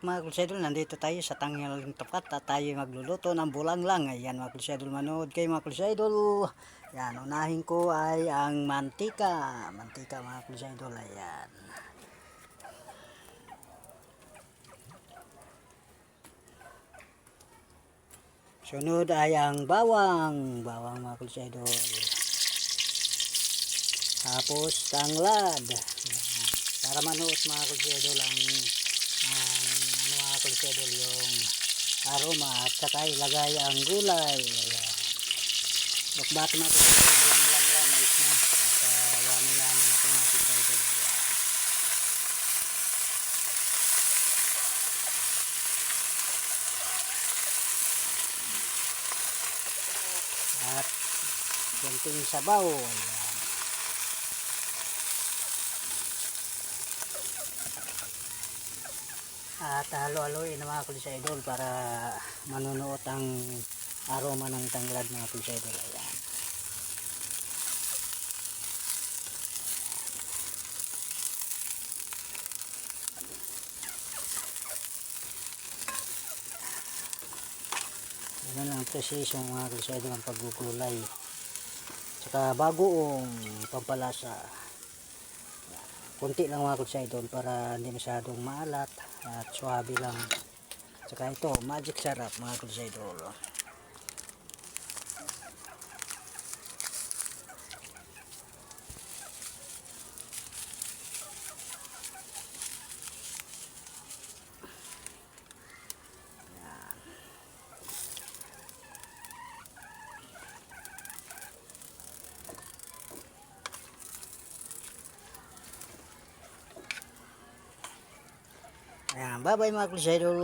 Mga kulsidol, nandito tayo sa tanghaling tapat at tayo magluluto ng bulanglang. Ayan mga kulsidol, manood kayo mga kulsidol. Ayan, unahin ko ay ang mantika. Mantika mga kulsidol, ayan. Sunod ay ang bawang. Bawang mga kulsidol. Tapos tanglad. Ayan. Para manood mga kulsidol ang mga kulsidol yung aroma at saka ilagay ang gulay. Ayan. Bakbak na ito lang mais na at yummy na ito mga kulsidol. At kunting sabaw. Ayan. At halo-haloin na mga kulsidol para manunuot ang aroma ng tanglad mga kulsidol. Ayan. Yan lang ang preciso mga kulsidol ang paggugulay. Saka bagoong pampalasa. Kunti lang mga kulsidol para hindi masyadong maalat at suwabe lang. Saka ito, magic sarap mga kulsidol. Ayan, bye bye mga kulsidol.